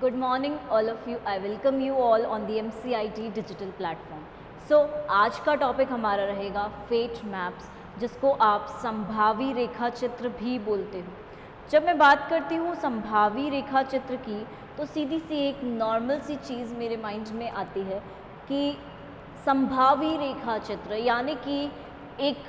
Good morning all of you. I welcome you all on the MCIT digital platform. So आज का topic हमारा रहेगा fate maps, जिसको आप संभावी रेखा चित्र भी बोलते हो। जब मैं बात करती हूँ संभावी रेखा चित्र की, तो सीधी सी एक नॉर्मल सी चीज़ मेरे माइंड में आती है कि संभावी रेखा चित्र यानी कि एक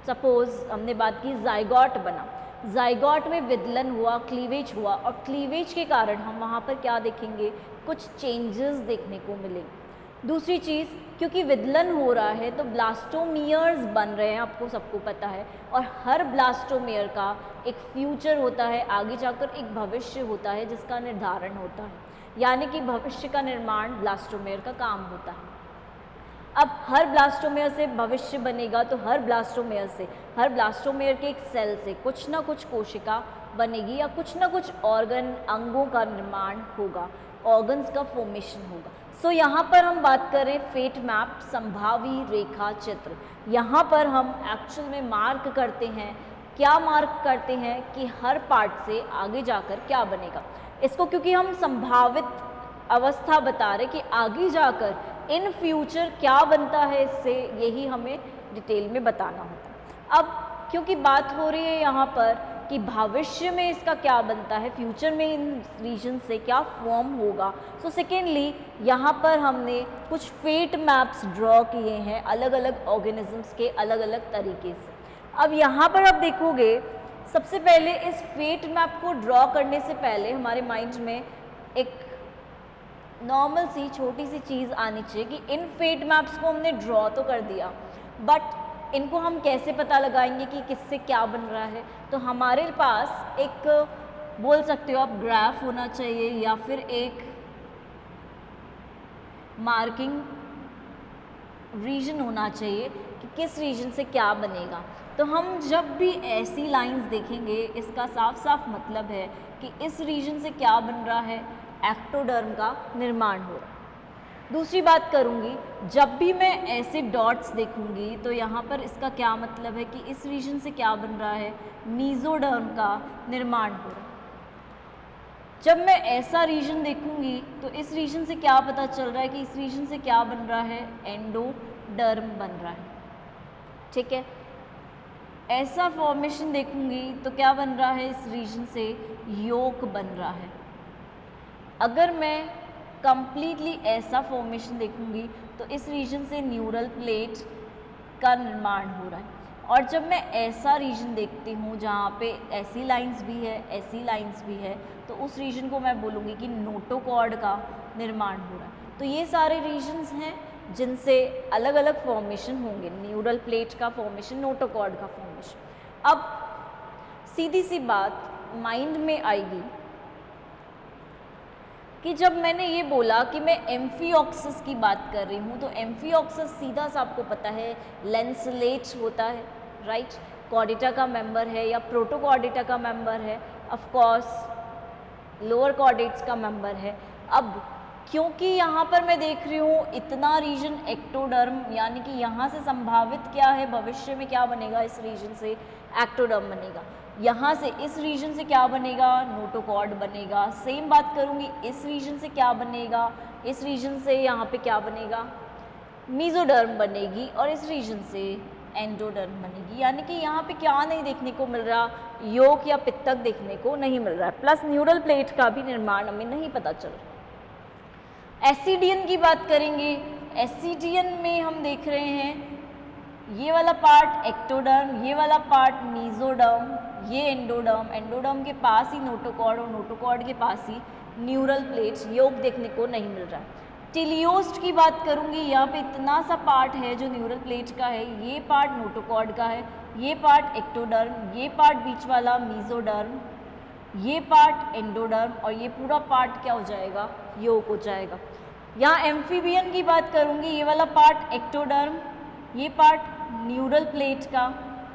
सपोज़ हमने बात की जाइगोट बना, जाइगोट में विदलन हुआ, क्लीवेज हुआ, और क्लीवेज के कारण हम वहाँ पर क्या देखेंगे, कुछ चेंजेस देखने को मिलेंगे। दूसरी चीज़, क्योंकि विदलन हो रहा है तो ब्लास्टोमियर्स बन रहे हैं, आपको सबको पता है, और हर ब्लास्टोमियर का एक फ्यूचर होता है, आगे जाकर एक भविष्य होता है जिसका निर्धारण होता है, यानी कि भविष्य का निर्माण ब्लास्टोमियर का काम होता है। अब हर ब्लास्टोमेयर से भविष्य बनेगा, तो हर ब्लास्टोमेयर के एक सेल से कुछ ना कुछ कोशिका बनेगी या कुछ ना कुछ ऑर्गन, अंगों का निर्माण होगा, ऑर्गन्स का फॉर्मेशन होगा। सो यहाँ पर हम बात करें फेट मैप, संभावी रेखा चित्र। यहाँ पर हम एक्चुअल में मार्क करते हैं, क्या मार्क करते हैं कि हर पार्ट से आगे जाकर क्या बनेगा। इसको क्योंकि हम संभावित अवस्था बता रहे कि आगे जाकर इन फ्यूचर क्या बनता है, इससे यही हमें डिटेल में बताना होता है। अब क्योंकि बात हो रही है यहाँ पर कि भविष्य में इसका क्या बनता है, फ्यूचर में इन रीजन से क्या फॉर्म होगा, सो सेकेंडली यहाँ पर हमने कुछ फेट मैप्स ड्रॉ किए हैं अलग अलग ऑर्गेनिजम्स के अलग अलग तरीके से। अब यहाँ पर आप देखोगे, सबसे पहले इस फेट मैप को ड्रॉ करने से पहले हमारे माइंड में एक नॉर्मल सी छोटी सी चीज़ आनी चाहिए कि इन फेट मैप्स को हमने ड्रॉ तो कर दिया, बट इनको हम कैसे पता लगाएंगे कि किससे क्या बन रहा है। तो हमारे पास एक, बोल सकते हो आप, ग्राफ होना चाहिए या फिर एक मार्किंग रीजन होना चाहिए कि किस रीजन से क्या बनेगा। तो हम जब भी ऐसी लाइंस देखेंगे, इसका साफ साफ मतलब है कि इस रीजन से क्या बन रहा है, एक्टोडर्म का निर्माण हो रहा है। दूसरी बात करूंगी, जब भी मैं ऐसे डॉट्स देखूंगी तो यहाँ पर इसका क्या मतलब है कि इस रीजन से क्या बन रहा है, मीजोडर्म का निर्माण हो रहा है। जब मैं ऐसा रीजन देखूंगी तो इस रीजन से क्या पता चल रहा है कि इस रीजन से क्या बन रहा है, एंडोडर्म बन रहा है। ठीक है, ऐसा फॉर्मेशन देखूंगी तो क्या बन रहा है, इस रीजन से योक बन रहा है। अगर मैं कंप्लीटली ऐसा फॉर्मेशन देखूंगी तो इस रीजन से न्यूरल प्लेट का निर्माण हो रहा है। और जब मैं ऐसा रीजन देखती हूँ जहाँ पे ऐसी लाइंस भी है, ऐसी लाइंस भी है, तो उस रीजन को मैं बोलूँगी कि नोटोकॉर्ड का निर्माण हो रहा है। तो ये सारे रीजन्स हैं जिनसे अलग अलग फॉर्मेशन होंगे, न्यूरल प्लेट का फॉर्मेशन, नोटोकॉर्ड का फॉर्मेशन। अब सीधी सी बात माइंड में आएगी कि जब मैंने ये बोला कि मैं एम्फिओक्सिस की बात कर रही हूँ, तो एम्फिओक्सिस सीधा सा आपको पता है लेंसलेट होता है, राइट, कॉर्डेटा का मेंबर है या प्रोटोकॉर्डेटा का मेंबर है, ऑफ कोर्स लोअर कॉर्डेट्स का मेंबर है। अब क्योंकि यहाँ पर मैं देख रही हूँ इतना रीजन एक्टोडर्म, यानी कि यहाँ से संभावित क्या है, भविष्य में क्या बनेगा, इस रीजन से एक्टोडर्म बनेगा। यहाँ से इस रीजन से क्या बनेगा, नोटोकॉर्ड बनेगा। सेम बात करूँगी, इस रीजन से क्या बनेगा, इस रीजन से यहाँ पे क्या बनेगा, मीजोडर्म बनेगी, और इस रीजन से एंडोडर्म बनेगी। यानी कि यहाँ पे क्या नहीं देखने को मिल रहा, योक या पित्तक देखने को नहीं मिल रहा है, प्लस न्यूरल प्लेट का भी निर्माण हमें नहीं पता चल रहा। एसिडियन की बात करेंगे, एसिडियन में हम देख रहे हैं ये वाला पार्ट एक्टोडर्म, ये वाला पार्ट मीजोडर्म, ये एंडोडर्म, एंडोडर्म के पास ही नोटोकॉर्ड और नोटोकॉर्ड के पास ही न्यूरल प्लेट्स, योग देखने को नहीं मिल रहा है। टेलियोस्ट की बात करूँगी, यहाँ पे इतना सा पार्ट है जो न्यूरल प्लेट का है, ये पार्ट नोटोकॉर्ड का है, ये पार्ट एक्टोडर्म, ये पार्ट बीच वाला मीजोडर्म, ये पार्ट एंडोडर्म, और ये पूरा पार्ट क्या हो जाएगा, योग हो जाएगा। यहाँ एम्फीबियन की बात करूँगी, ये वाला पार्ट एक्टोडर्म, ये पार्ट न्यूरल प्लेट का,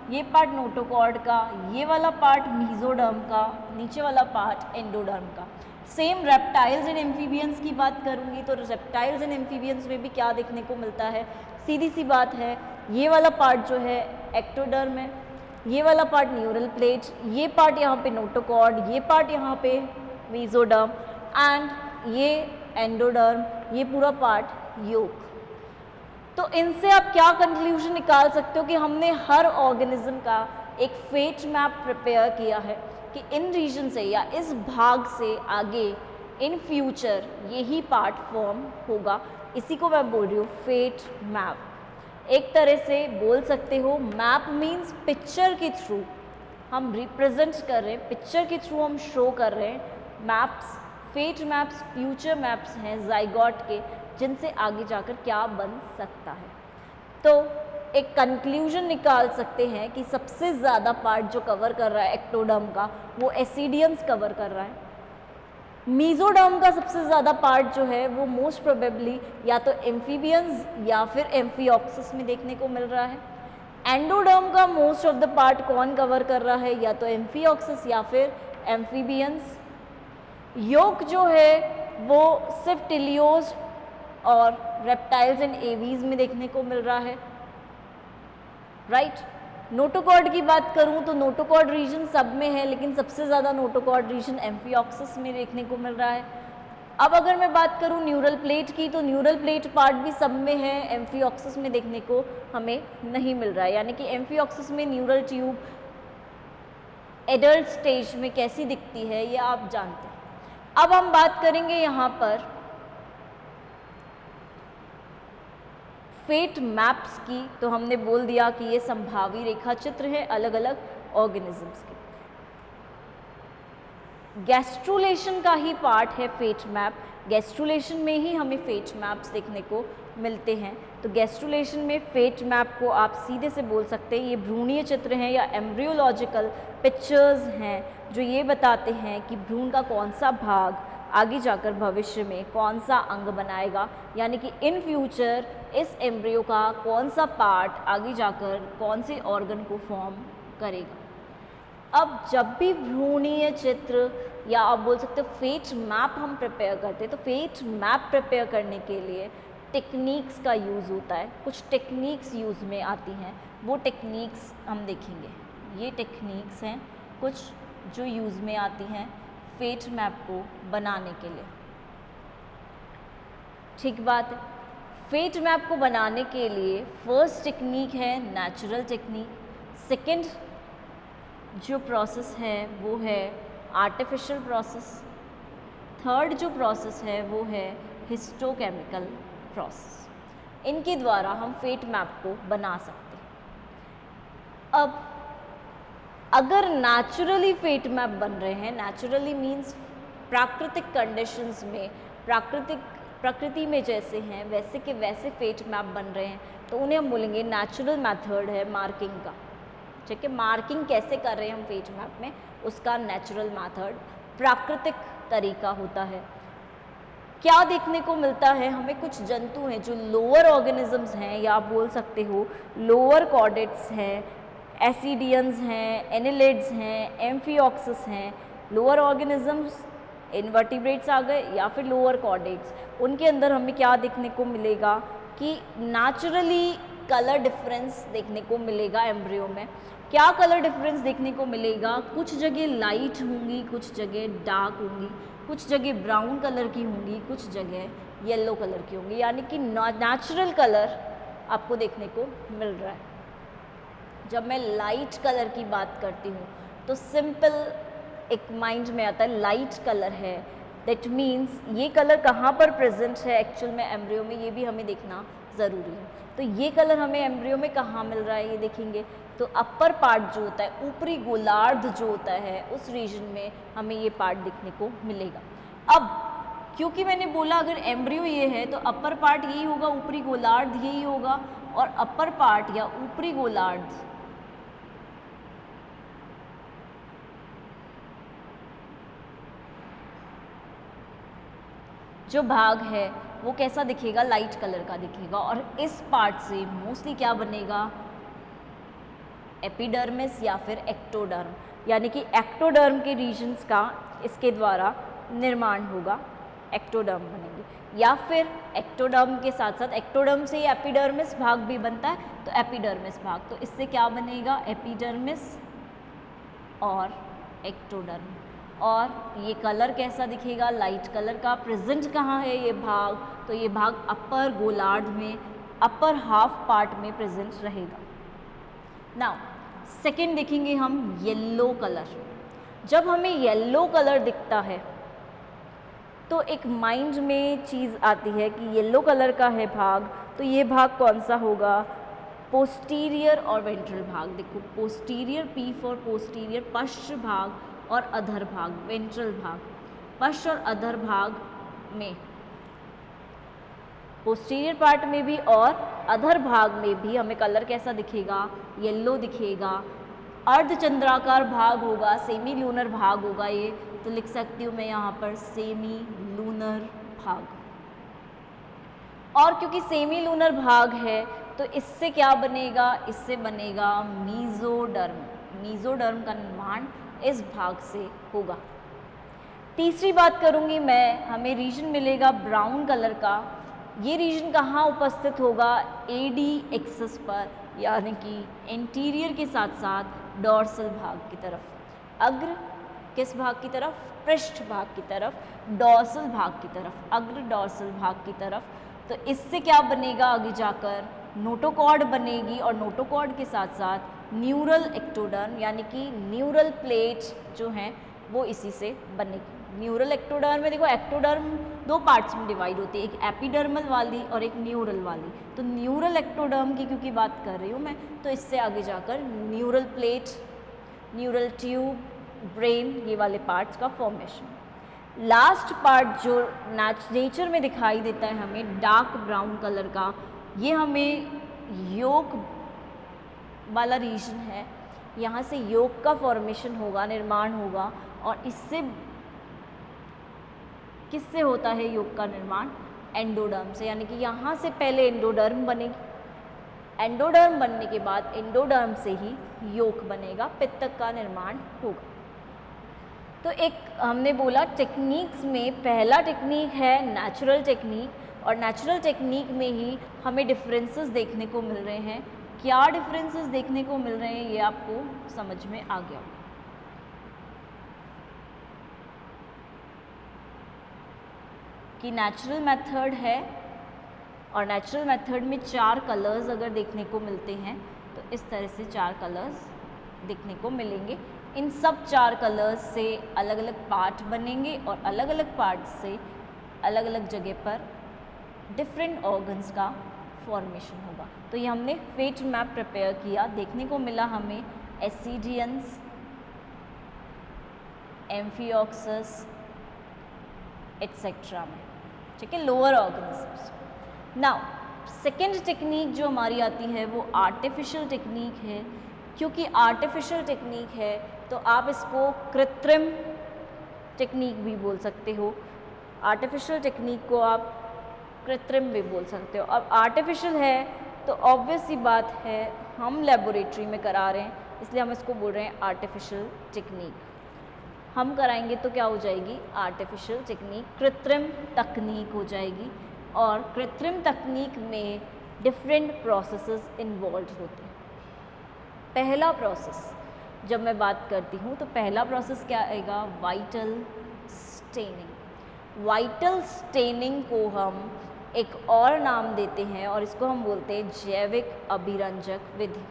ये पार्ट नोटोकॉर्ड का, ये वाला पार्ट मीजोडर्म का, नीचे वाला पार्ट एंडोडर्म का। सेम रेप्टाइल्स एंड एम्फीबियंस की बात करूँगी तो रेप्टाइल्स एंड एम्फीबियंस में भी क्या देखने को मिलता है, सीधी सी बात है, ये वाला पार्ट जो है एक्टोडर्म है, ये वाला पार्ट न्यूरल प्लेट, ये पार्ट यहाँ पे नोटोकॉर्ड, ये पार्ट यहाँ पे मीजोडर्म। एंड ये एंडोडर्म, ये पूरा पार्ट योक। तो इनसे आप क्या कंक्लूजन निकाल सकते हो कि हमने हर ऑर्गेनिज्म का एक फेट मैप प्रिपेयर किया है कि इन रीजन से या इस भाग से आगे इन फ्यूचर यही पार्ट फॉर्म होगा। इसी को मैं बोल रही हूँ फेट मैप। एक तरह से बोल सकते हो मैप मीन्स पिक्चर के थ्रू हम रिप्रेजेंट कर रहे हैं, पिक्चर के थ्रू हम शो कर रहे हैं। Maps, fate maps future maps हैं जाइगोट के, जिनसे आगे जाकर क्या बन सकता है। तो एक कंक्लूजन निकाल सकते हैं कि सबसे ज़्यादा पार्ट जो कवर कर रहा है एक्टोडर्म का वो एसिडियंस कवर कर रहा है। मीजोडर्म का सबसे ज़्यादा पार्ट जो है वो मोस्ट प्रोबेबली या तो एम्फीबियंस या फिर एम्फिऑक्सिस में देखने को मिल रहा है। एंडोडर्म का मोस्ट ऑफ द पार्ट कौन कवर कर रहा है, या तो एम्फिऑक्सिस या फिर एम्फीबियंस। योक जो है वो सिर्फ टिलियोज और रेप्टाइल्स एंड एवीज में देखने को मिल रहा है, राइट। नोटोकॉर्ड की बात करूं तो नोटोकॉर्ड रीजन सब में है, लेकिन सबसे ज़्यादा नोटोकॉर्ड रीजन एम्फिऑक्सिस में देखने को मिल रहा है। अब अगर मैं बात करूं न्यूरल प्लेट की, तो न्यूरल प्लेट पार्ट भी सब में है, एम्फिऑक्सिस में देखने को हमें नहीं मिल रहा है। यानी कि एम्फिऑक्सिस में न्यूरल ट्यूब एडल्ट स्टेज में कैसी दिखती है ये आप जानते हैं। अब हम बात करेंगे यहाँ पर फेट मैप्स की। तो हमने बोल दिया कि ये संभावी रेखा चित्र है अलग अलग ऑर्गेनिजम्स के। गैस्ट्रुलेशन का ही पार्ट है फेट मैप, गैस्ट्रुलेशन में ही हमें फेट मैप्स देखने को मिलते हैं। तो गैस्ट्रुलेशन में फेट मैप को आप सीधे से बोल सकते हैं ये भ्रूणीय चित्र हैं या एम्ब्रियोलॉजिकल पिक्चर्स हैं जो ये बताते हैं कि भ्रूण का कौन सा भाग आगे जाकर भविष्य में कौन सा अंग बनाएगा, यानी कि इन फ्यूचर इस एम्ब्रियो का कौन सा पार्ट आगे जाकर कौन से ऑर्गन को फॉर्म करेगा। अब जब भी भ्रूणीय चित्र या आप बोल सकते हो फेट मैप हम प्रिपेयर करते हैं, तो फेट मैप प्रिपेयर करने के लिए टेक्निक्स का यूज़ होता है। कुछ टेक्निक्स यूज़ में आती हैं, वो टेक्निक्स हम देखेंगे। ये टेक्निक्स हैं कुछ जो यूज़ में आती हैं फेट मैप को बनाने के लिए, ठीक बात है। फेट मैप को बनाने के लिए फर्स्ट टेक्निक है नेचुरल टेक्निक, सेकंड जो प्रोसेस है वो है आर्टिफिशियल प्रोसेस, थर्ड जो प्रोसेस है वो है हिस्टोकेमिकल प्रोसेस। इनके द्वारा हम फेट मैप को बना सकते हैं। अब अगर नेचुरली फेट मैप बन रहे हैं, नेचुरली मीन्स प्राकृतिक कंडीशंस में, प्रकृति में जैसे हैं वैसे के वैसे फेट मैप बन रहे हैं, तो उन्हें हम बोलेंगे नेचुरल मेथड है मार्किंग का, ठीक है। मार्किंग कैसे कर रहे हैं हम फेट मैप में, उसका नेचुरल मेथड प्राकृतिक तरीका होता है। क्या देखने को मिलता है हमें, कुछ जंतु हैं जो लोअर ऑर्गेनिजम्स हैं या आप बोल सकते हो लोअर कॉर्डेट्स हैं, एसिडियंस हैं, एनिलिड्स हैं, एम्फिऑक्सिस हैं, लोअर ऑर्गेनिजम्स इनवर्टिब्रेट्स आ गए या फिर लोअर कॉर्डेट्स, उनके अंदर हमें क्या देखने को मिलेगा कि नेचुरली कलर डिफरेंस देखने को मिलेगा एम्ब्रियो में। क्या कलर डिफरेंस देखने को मिलेगा, कुछ जगह लाइट होंगी, कुछ जगह डार्क होंगी, कुछ जगह ब्राउन कलर की होंगी, कुछ जगह येलो कलर की होंगी, यानी कि नेचुरल कलर आपको देखने को मिल रहा है। जब मैं लाइट कलर की बात करती हूँ तो सिंपल एक माइंड में आता है लाइट कलर है, दैट मीन्स ये कलर कहाँ पर प्रेजेंट है एक्चुअल में एम्ब्रियो में, ये भी हमें देखना ज़रूरी है। तो ये कलर हमें एम्ब्रियो में कहाँ मिल रहा है ये देखेंगे, तो अपर पार्ट जो होता है, ऊपरी गोलार्ध जो होता है, उस रीजन में हमें ये पार्ट देखने को मिलेगा। अब क्योंकि मैंने बोला अगर एम्ब्रियो ये है तो अपर पार्ट यही होगा, ऊपरी गोलार्ध यही होगा, और अपर पार्ट या ऊपरी गोलार्ध जो भाग है वो कैसा दिखेगा, लाइट कलर का दिखेगा। और इस पार्ट से मोस्टली क्या बनेगा, एपिडर्मिस या फिर एक्टोडर्म, यानी कि एक्टोडर्म के रीजन्स का इसके द्वारा निर्माण होगा, एक्टोडर्म बनेंगे। या फिर एक्टोडर्म के साथ साथ एक्टोडर्म से एपिडर्मिस भाग भी बनता है, तो एपिडर्मिस भाग, तो इससे क्या बनेगा, एपिडर्मिस और एक्टोडर्म। और ये कलर कैसा दिखेगा, लाइट कलर का। प्रेजेंट कहाँ है ये भाग, तो ये भाग अपर गोलार्ध में, अपर हाफ पार्ट में प्रेजेंट रहेगा। नाउ सेकेंड देखेंगे हम येलो कलर। जब हमें येलो कलर दिखता है तो एक माइंड में चीज़ आती है कि येलो कलर का है भाग, तो ये भाग कौन सा होगा, पोस्टीरियर और वेंट्रल भाग। देखो पोस्टीरियर, पी फॉर पोस्टीरियर, पश्च भाग और अधर भाग, वेंट्रल भाग। पश्च और अधर भाग में, पोस्टीरियर पार्ट में भी और अधर भाग में भी हमें कलर कैसा दिखेगा, येलो दिखेगा। अर्धचंद्राकार भाग होगा, सेमी लूनर भाग होगा ये, तो लिख सकती हूँ मैं यहाँ पर सेमी लूनर भाग। और क्योंकि सेमी लूनर भाग है तो इससे क्या बनेगा, इससे बनेगा मीजोडर्म। मीजोडर्म का निर्माण इस भाग से होगा। तीसरी बात करूँगी मैं, हमें रीजन मिलेगा ब्राउन कलर का। ये रीजन कहाँ उपस्थित होगा, एडी एक्सिस पर, यानी कि एंटीरियर के साथ साथ डॉर्सल भाग की तरफ। अग्र किस भाग की तरफ, पृष्ठ भाग की तरफ, डॉर्सल भाग की तरफ, अग्र डॉर्सल भाग की तरफ। तो इससे क्या बनेगा, आगे जाकर नोटोकॉर्ड बनेगी और नोटोकॉर्ड के साथ साथ न्यूरल एक्टोडर्म, यानी कि न्यूरल प्लेट जो हैं वो इसी से बनेगी। न्यूरल एक्टोडर्म में देखो, एक्टोडर्म दो पार्ट्स में डिवाइड होती है, एक एपिडर्मल वाली और एक न्यूरल वाली। तो न्यूरल एक्टोडर्म की क्योंकि बात कर रही हूँ मैं, तो इससे आगे जाकर neural plate, neural tube, brain, ये वाले पार्ट्स का फॉर्मेशन। लास्ट पार्ट जो नेचर में दिखाई देता है हमें डार्क ब्राउन कलर का, ये हमें योक वाला रीजन है। यहाँ से योक का फॉर्मेशन होगा, निर्माण होगा। और इससे किससे होता है योक का निर्माण, एंडोडर्म से, यानी कि यहाँ से पहले एंडोडर्म बनेगी, एंडोडर्म बनने के बाद एंडोडर्म से ही योक बनेगा, पित्तक का निर्माण होगा। तो एक हमने बोला टेक्निक्स में पहला टेक्निक है नेचुरल टेक्निक, और नेचुरल टेक्निक में ही हमें डिफरेंसेस देखने को मिल रहे हैं। क्या डिफरेंसेस देखने को मिल रहे हैं ये आपको समझ में आ गया। कि नेचुरल मेथड है और नेचुरल मेथड में 4 कलर्स अगर देखने को मिलते हैं तो इस तरह से 4 कलर्स देखने को मिलेंगे। इन सब 4 कलर्स से अलग अलग पार्ट बनेंगे और अलग अलग पार्ट से अलग अलग जगह पर डिफरेंट ऑर्गन्स का फॉर्मेशन होगा। तो ये हमने फेट मैप प्रिपेयर किया, देखने को मिला हमें एसिडियंस, एम्फियोक्सस एटसेट्रा में, ठीक है, lower organisms. Now second technique जो हमारी आती है वो आर्टिफिशियल टेक्निक है। क्योंकि आर्टिफिशियल टेक्निक है तो आप इसको कृत्रिम टेक्निक भी बोल सकते हो, आर्टिफिशियल टेक्निक को आप कृत्रिम भी बोल सकते हो। अब आर्टिफिशियल है तो ऑब्वियस सी बात है हम लेबोरेटरी में करा रहे हैं, इसलिए हम इसको बोल रहे हैं आर्टिफिशियल टेक्निक। हम कराएंगे तो क्या हो जाएगी, आर्टिफिशियल टेक्निक, कृत्रिम तकनीक हो जाएगी। और कृत्रिम तकनीक में डिफरेंट प्रोसेसेस इन्वॉल्व होते हैं। पहला प्रोसेस जब मैं बात करती हूँ तो पहला प्रोसेस क्या आएगा, वाइटल स्टेनिंग। वाइटल स्टेनिंग को हम एक और नाम देते हैं और इसको हम बोलते हैं जैविक अभिरंजक विधि।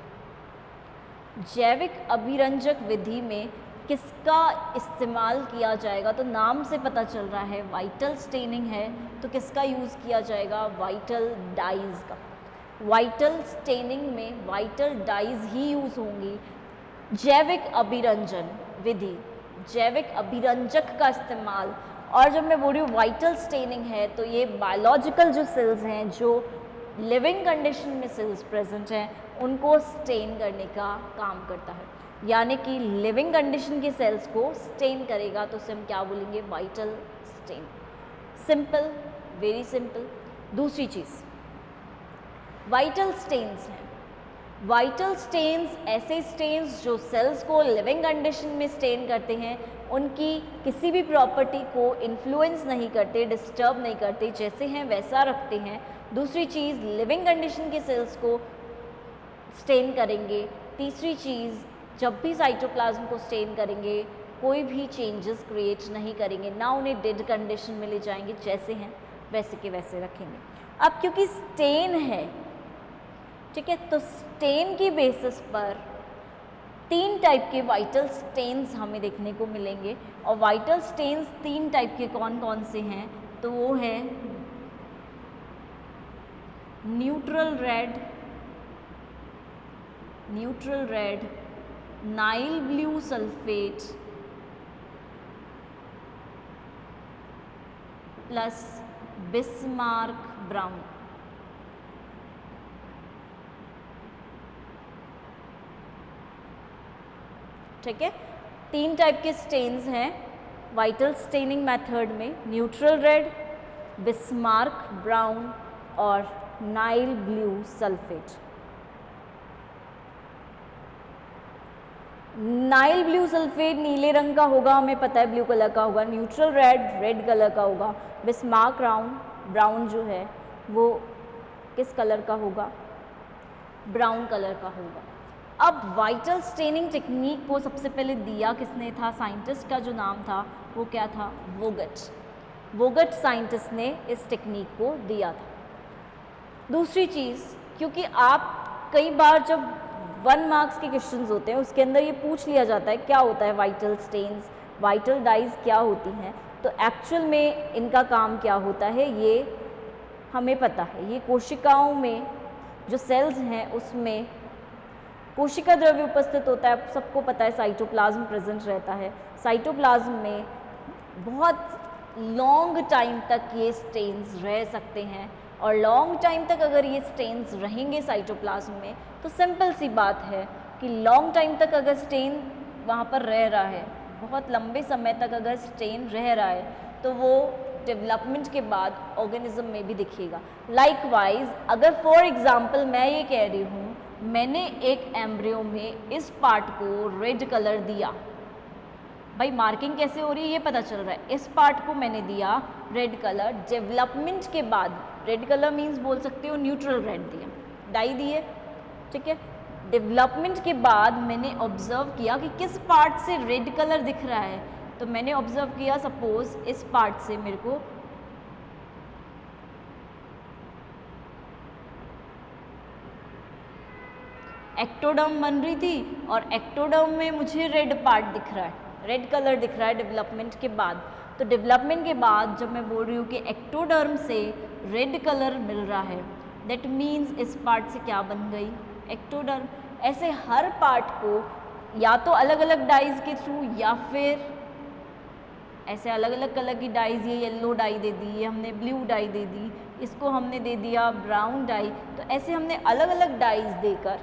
जैविक अभिरंजक विधि में किसका इस्तेमाल किया जाएगा, तो नाम से पता चल रहा है वाइटल स्टेनिंग है तो किसका यूज़ किया जाएगा, वाइटल डाइज का। वाइटल स्टेनिंग में वाइटल डाइज ही यूज़ होंगी। जैविक अभिरंजन विधि, जैविक अभिरंजक का इस्तेमाल। और जब मैं बोल रही हूँ वाइटल स्टेनिंग है तो ये बायोलॉजिकल जो सेल्स हैं, जो लिविंग कंडीशन में सेल्स प्रेजेंट हैं, उनको स्टेन करने का काम करता है। यानी कि लिविंग कंडीशन के सेल्स को स्टेन करेगा तो उसे हम क्या बोलेंगे, vital stain. Simple, very simple. दूसरी चीज़ वाइटल स्टेन्स हैं। वाइटल स्टेन्स ऐसे स्टेन्स जो सेल्स को लिविंग कंडीशन में स्टेन करते हैं, उनकी किसी भी प्रॉपर्टी को इन्फ्लुएंस नहीं करते, डिस्टर्ब नहीं करते, जैसे हैं वैसा रखते हैं। दूसरी चीज़ लिविंग कंडीशन के सेल्स को स्टेन करेंगे। तीसरी चीज़ जब भी साइटोप्लाज्म को स्टेन करेंगे कोई भी चेंजेस क्रिएट नहीं करेंगे, ना उन्हें डेड कंडीशन में ले जाएंगे, जैसे हैं वैसे के वैसे रखेंगे। अब क्योंकि स्टेन है, ठीक है, तो स्टेन की बेसिस पर 3 टाइप के वाइटल स्टेन्स हमें देखने को मिलेंगे। और वाइटल स्टेन्स 3 टाइप के कौन कौन से हैं, तो वो है neutral red, Nile blue sulphate plus Bismarck brown. ठीक है, 3 टाइप के स्टेन्स हैं वाइटल स्टेनिंग मेथड में, न्यूट्रल रेड, बिस्मार्क ब्राउन और Nile blue sulphate. Nile blue sulphate नीले रंग का होगा, हमें पता है ब्लू कलर का होगा। न्यूट्रल रेड कलर का होगा। बिस्मार्क ब्राउन जो है वो किस कलर का होगा, ब्राउन कलर का होगा। अब वाइटल स्टेनिंग टेक्निक को सबसे पहले दिया किसने था, साइंटिस्ट का जो नाम था वो क्या था, वोगट साइंटिस्ट ने इस टेक्निक को दिया था। दूसरी चीज़, क्योंकि आप कई बार जब 1 मार्क्स के क्वेश्चंस होते हैं उसके अंदर ये पूछ लिया जाता है क्या होता है वाइटल स्टेन्स, वाइटल डाइज क्या होती हैं, तो एक्चुअल में इनका काम क्या होता है ये हमें पता है। ये कोशिकाओं में जो सेल्स हैं उसमें कोशिका द्रव्य उपस्थित होता है, सबको पता है साइटोप्लाज्म प्रेजेंट रहता है। साइटोप्लाज्म में बहुत लॉन्ग टाइम तक ये स्टेन्स रह सकते हैं, और लॉन्ग टाइम तक अगर ये स्टेन्स रहेंगे साइटोप्लाज्म में तो सिंपल सी बात है कि लॉन्ग टाइम तक अगर स्टेन वहाँ पर रह रहा है, बहुत लंबे समय तक अगर स्टेन रह रहा है तो वो डेवलपमेंट के बाद ऑर्गेनिज्म में भी दिखेगा। लाइकवाइज अगर फॉर एग्जांपल मैं ये कह रही हूँ मैंने एक एम्ब्रियो में इस पार्ट को रेड कलर दिया, भाई मार्किंग कैसे हो रही है ये पता चल रहा है, इस पार्ट को मैंने दिया रेड कलर, डेवलपमेंट के बाद रेड कलर मीन्स बोल सकते हो न्यूट्रल रेड दिया, डाई दिए, ठीक है। डेवलपमेंट के बाद मैंने ऑब्जर्व किया कि किस पार्ट से रेड कलर दिख रहा है, तो मैंने ऑब्जर्व किया सपोज इस पार्ट से मेरे को एक्टोडर्म बन रही थी और एक्टोडर्म में मुझे रेड पार्ट दिख रहा है, रेड कलर दिख रहा है डेवलपमेंट के बाद। तो डेवलपमेंट के बाद जब मैं बोल रही हूँ कि एक्टोडर्म से रेड कलर मिल रहा है, दैट मीन्स इस पार्ट से क्या बन गई, एक्टोडर्म। ऐसे हर पार्ट को या तो अलग अलग डाइज के थ्रू या फिर ऐसे अलग अलग कलर की डाइज, ये येलो डाई दे दी, ये हमने ब्लू डाई दे दी, इसको हमने दे दिया ब्राउन डाई, तो ऐसे हमने अलग अलग डाइज देकर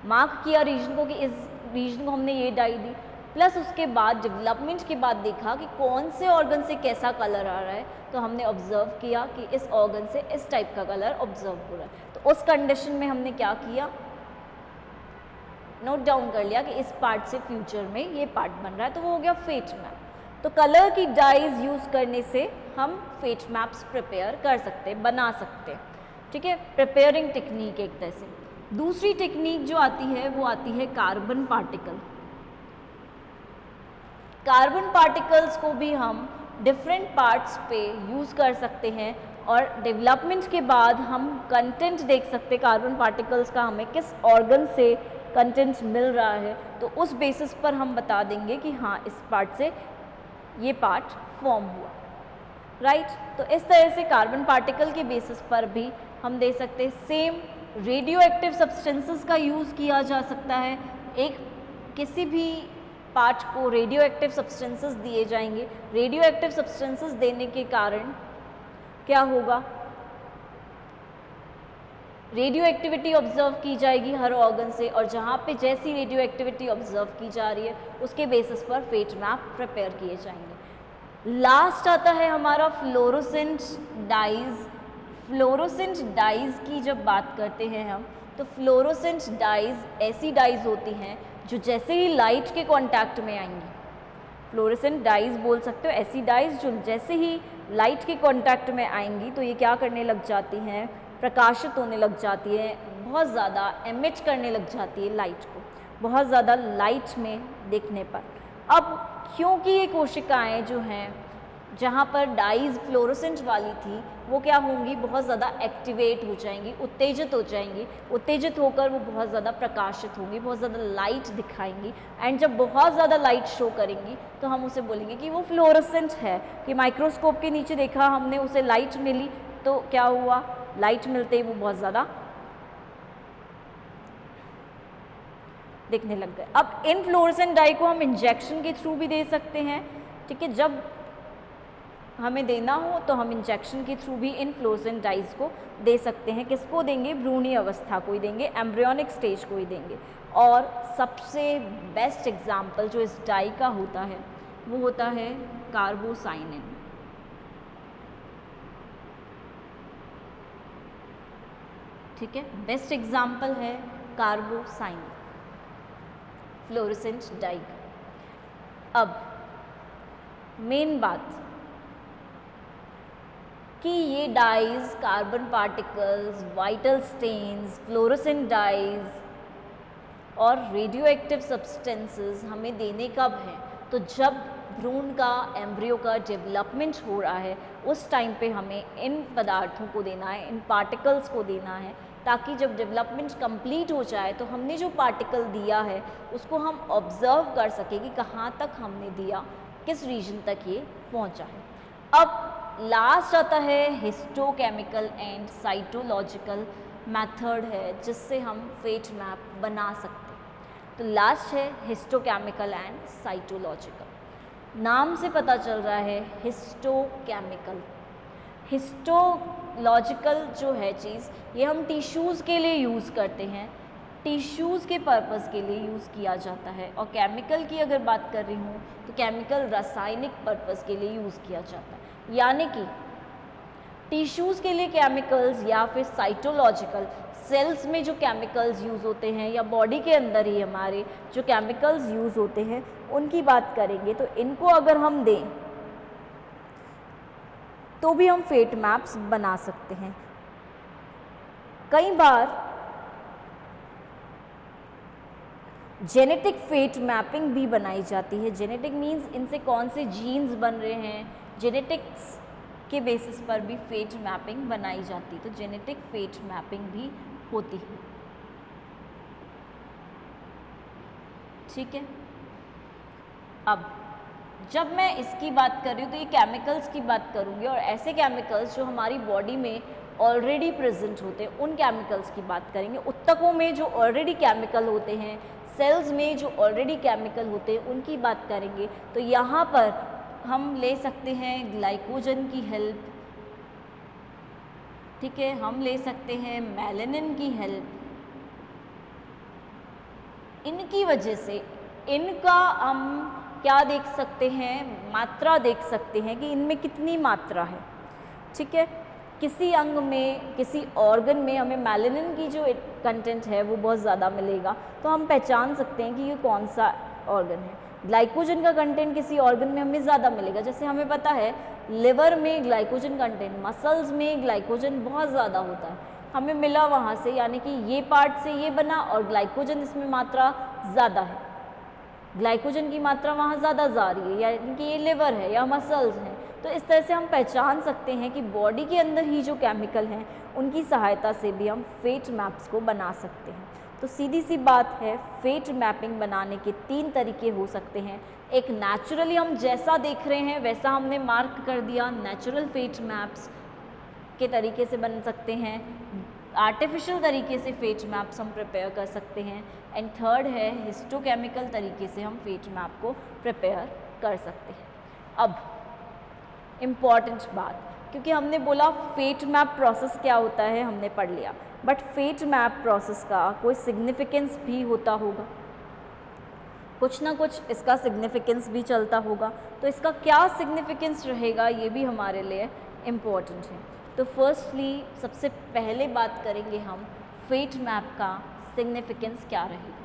मार्क किया रीजन को कि इस रीजन को हमने ये डाई दी। प्लस उसके बाद डेवलपमेंट के बाद देखा कि कौन से ऑर्गन से कैसा कलर आ रहा है, तो हमने ऑब्जर्व किया कि इस ऑर्गन से इस टाइप का कलर ऑब्जर्व हो रहा है। तो उस कंडीशन में हमने क्या किया, नोट डाउन कर लिया कि इस पार्ट से फ्यूचर में ये पार्ट बन रहा है, तो वो हो गया फेट मैप। तो कलर की डाइज यूज़ करने से हम फेट मैप्स प्रिपेयर कर सकते हैं, बना सकते हैं, ठीक है। प्रिपेयरिंग टेक्निक एक तरह से। दूसरी टेक्निक जो आती है वो आती है कार्बन पार्टिकल। कार्बन पार्टिकल्स को भी हम डिफरेंट पार्ट्स पे यूज़ कर सकते हैं और डेवलपमेंट के बाद हम कंटेंट देख सकते हैं कार्बन पार्टिकल्स का, हमें किस ऑर्गन से कंटेंट मिल रहा है, तो उस बेसिस पर हम बता देंगे कि हाँ इस पार्ट से ये पार्ट फॉर्म हुआ, राइट। तो इस तरह से कार्बन पार्टिकल के बेसिस पर भी हम दे सकते हैं। सेम रेडियो एक्टिव सब्सटेंसेस का यूज़ किया जा सकता है। एक किसी भी पार्ट को रेडियो एक्टिव सब्सटेंसेस दिए जाएंगे, रेडियो एक्टिव सब्सटेंसेस देने के कारण क्या होगा, रेडियो एक्टिविटी ऑब्जर्व की जाएगी हर ऑर्गन से, और जहाँ पे जैसी रेडियो एक्टिविटी ऑब्जर्व की जा रही है उसके बेसिस पर फेट मैप प्रिपेयर किए जाएंगे। लास्ट आता है हमारा फ्लोरोसेंट डाइज। फ्लोरोसेंट डाइज की जब बात करते हैं हम, तो फ्लोरोसेंट डाइज ऐसी डाइज होती हैं जो जैसे ही लाइट के कांटेक्ट में आएंगी, फ्लोरोसेंट डाइज बोल सकते हो, ऐसी डाइज जो जैसे ही लाइट के कांटेक्ट में आएंगी तो ये क्या करने लग जाती हैं, प्रकाशित होने लग जाती है, बहुत ज़्यादा एमिट करने लग जाती है लाइट को, बहुत ज़्यादा लाइट में देखने पर। अब क्योंकि ये कोशिकाएं जो हैं जहाँ पर डाइज फ्लोरोसेंट वाली थी वो क्या होंगी, बहुत ज़्यादा एक्टिवेट हो जाएंगी, उत्तेजित हो जाएंगी, उत्तेजित होकर वो बहुत ज़्यादा प्रकाशित होंगी, बहुत ज़्यादा लाइट दिखाएंगी। एंड जब बहुत ज़्यादा लाइट शो करेंगी तो हम उसे बोलेंगे कि वो फ्लोरोसेंट है, कि माइक्रोस्कोप के नीचे देखा हमने, उसे लाइट मिली तो क्या हुआ, लाइट मिलते ही वो बहुत ज़्यादा दिखने लग गए। अब इन फ्लोरोसेंट डाई को हम इंजेक्शन के थ्रू भी दे सकते हैं, ठीक है। जब हमें देना हो तो हम इंजेक्शन के थ्रू भी इन फ्लोरोसेंट डाइज को दे सकते हैं। किसको देंगे, भ्रूणीय अवस्था को ही देंगे, एम्ब्रियोनिक स्टेज को ही देंगे। और सबसे बेस्ट एग्जाम्पल जो इस डाई का होता है वो होता है कार्बोसाइनिन। ठीक है, बेस्ट एग्जाम्पल है कार्बोसाइनिन फ्लोरोसेंट डाई का। अब मेन बात कि ये dyes, carbon particles, vital stains, fluorescent dyes और रेडियो एक्टिव सब्सटेंसेस हमें देने कब हैं, तो जब भ्रूण का, एम्ब्रियो का डेवलपमेंट हो रहा है उस टाइम पे हमें इन पदार्थों को देना है, इन पार्टिकल्स को देना है, ताकि जब डेवलपमेंट कंप्लीट हो जाए तो हमने जो पार्टिकल दिया है उसको हम ऑब्जर्व कर सकें कि कहाँ तक हमने दिया, किस रीजन तक ये पहुँचा है। अब लास्ट आता है हिस्टोकेमिकल एंड साइटोलॉजिकल मेथड है जिससे हम फेट मैप बना सकते हैं। तो लास्ट है हिस्टोकेमिकल एंड साइटोलॉजिकल। नाम से पता चल रहा है हिस्टोकेमिकल। हिस्टोलॉजिकल जो है चीज़, ये हम टिश्यूज़ के लिए यूज़ करते हैं, टिश्यूज़ के पर्पस के लिए यूज़ किया जाता है। और केमिकल की अगर बात कर रही हूँ तो केमिकल रासायनिक पर्पस के लिए यूज़ किया जाता है। यानी कि टिश्यूज़ के लिए केमिकल्स या फिर साइटोलॉजिकल, सेल्स में जो केमिकल्स यूज़ होते हैं या बॉडी के अंदर ही हमारे जो केमिकल्स यूज़ होते हैं उनकी बात करेंगे। तो इनको अगर हम दें तो भी हम फेट मैप्स बना सकते हैं। कई बार जेनेटिक फेट मैपिंग भी बनाई जाती है। जेनेटिक मीन्स इनसे कौन से जीन्स बन रहे हैं, जेनेटिक्स के बेसिस पर भी फेट मैपिंग बनाई जाती है। तो जेनेटिक फेट मैपिंग भी होती है। ठीक है, अब जब मैं इसकी बात कर रही हूँ तो ये केमिकल्स की बात करूँगी और ऐसे केमिकल्स जो हमारी बॉडी में ऑलरेडी प्रेजेंट होते हैं उन केमिकल्स की बात करेंगे। उत्तकों में जो ऑलरेडी केमिकल होते हैं, सेल्स में जो ऑलरेडी केमिकल होते हैं उनकी बात करेंगे। तो यहाँ पर हम ले सकते हैं ग्लाइकोजन की हेल्प, ठीक है, हम ले सकते हैं मेलानिन की हेल्प। इनकी वजह से इनका हम क्या देख सकते हैं, मात्रा देख सकते हैं कि इनमें कितनी मात्रा है। ठीक है, किसी अंग में, किसी ऑर्गन में हमें मेलानिन की जो कंटेंट है वो बहुत ज़्यादा मिलेगा तो हम पहचान सकते हैं कि ये कौन सा ऑर्गन है। ग्लाइकोजन का कंटेंट किसी ऑर्गन में हमें ज़्यादा मिलेगा, जैसे हमें पता है लिवर में ग्लाइकोजन कंटेंट, मसल्स में ग्लाइकोजन बहुत ज़्यादा होता है, हमें मिला वहाँ से, यानी कि ये पार्ट से ये बना और ग्लाइकोजन इसमें मात्रा ज़्यादा है, ग्लाइकोजन की मात्रा वहाँ ज़्यादा जा रही है, यानी कि ये लिवर है या मसल्स हैं। तो इस तरह से हम पहचान सकते हैं कि बॉडी के अंदर ही जो केमिकल हैं उनकी सहायता से भी हम फेट मैप्स को बना सकते हैं। तो सीधी सी बात है, फेट मैपिंग बनाने के 3 तरीके हो सकते हैं। एक नेचुरली हम जैसा देख रहे हैं वैसा हमने मार्क कर दिया, नेचुरल फेट मैप्स के तरीके से बन सकते हैं। आर्टिफिशियल तरीके से फेट मैप्स हम प्रिपेयर कर सकते हैं। एंड थर्ड है हिस्टोकेमिकल तरीके से हम फेट मैप को प्रिपेयर कर सकते हैं। अब इम्पॉर्टेंट बात, क्योंकि हमने बोला फेट मैप प्रोसेस क्या होता है हमने पढ़ लिया, बट फेट मैप प्रोसेस का कोई सिग्निफिकेंस भी होता होगा, कुछ ना कुछ इसका सिग्निफिकेंस भी चलता होगा। तो इसका क्या सिग्निफिकेंस रहेगा ये भी हमारे लिए इम्पॉर्टेंट है। तो फर्स्टली सबसे पहले बात करेंगे हम फेट मैप का सिग्निफिकेंस क्या रहेगा।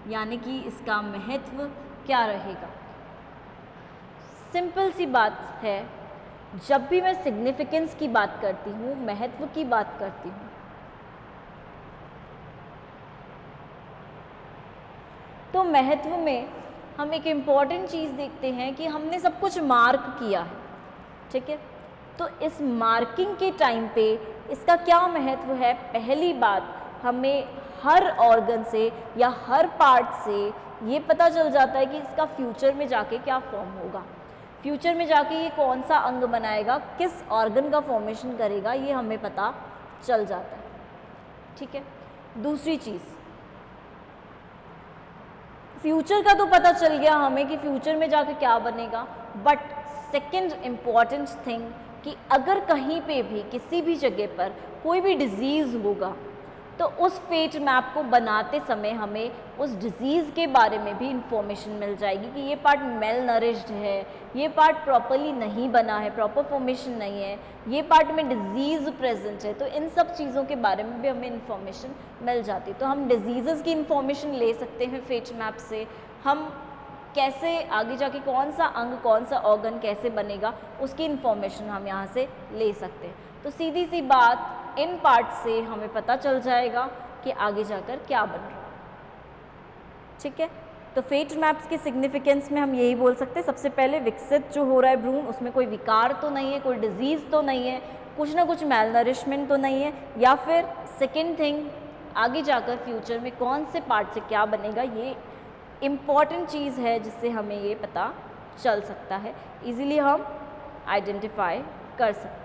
यानी कि इसका महत्व क्या रहेगा। सिंपल सी बात है, जब भी मैं सिग्निफिकेंस की बात करती हूँ, महत्व की बात करती हूँ, तो महत्व में हम एक इम्पॉर्टेंट चीज़ देखते हैं कि हमने सब कुछ मार्क किया है, ठीक है। तो इस मार्किंग के टाइम पे इसका क्या महत्व है? पहली बात, हमें हर ऑर्गन से या हर पार्ट से ये पता चल जाता है कि इसका फ्यूचर में जाके क्या फॉर्म होगा, फ्यूचर में जाके ये कौन सा अंग बनाएगा, किस ऑर्गन का फॉर्मेशन करेगा, ये हमें पता चल जाता है, ठीक है। दूसरी चीज़, फ्यूचर का तो पता चल गया हमें कि फ्यूचर में जाके क्या बनेगा, बट सेकंड इम्पॉर्टेंट थिंग कि अगर कहीं पे भी किसी भी जगह पर कोई भी डिजीज़ होगा तो उस फेट मैप को बनाते समय हमें उस डिज़ीज़ के बारे में भी इंफॉर्मेशन मिल जाएगी कि ये पार्ट मेल नरिश्ड है, ये पार्ट प्रॉपरली नहीं बना है, प्रॉपर फॉर्मेशन नहीं है, ये पार्ट में डिज़ीज़ प्रेजेंट है। तो इन सब चीज़ों के बारे में भी हमें इंफॉर्मेशन मिल जाती है। तो हम डिजीज़ की इंफॉर्मेशन ले सकते हैं फेट मैप से। हम कैसे आगे जाके कौन सा अंग, कौन सा ऑर्गन कैसे बनेगा, उसकी इंफॉर्मेशन हम यहाँ से ले सकते हैं। तो सीधी सी बात, इन पार्ट से हमें पता चल जाएगा कि आगे जाकर क्या बन रहा है, ठीक है। तो फेट मैप्स के सिग्निफिकेंस में हम यही बोल सकते हैं, सबसे पहले विकसित जो हो रहा है भ्रूण, उसमें कोई विकार तो नहीं है, कोई डिजीज़ तो नहीं है, कुछ ना कुछ मेल नरिशमेंट तो नहीं है, या फिर सेकेंड थिंग, आगे जाकर फ्यूचर में कौन से पार्ट से क्या बनेगा, ये इम्पॉर्टेंट चीज़ है जिससे हमें ये पता चल सकता है, इजीली हम आइडेंटिफाई कर सकते हैं।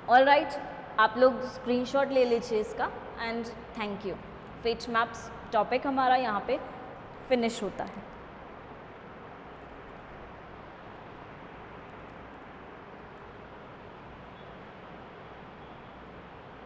ऑल राइट, आप लोग स्क्रीनशॉट ले लीजिए इसका and thank you. Fate maps topic हमारा यहाँ पे फिनिश होता है।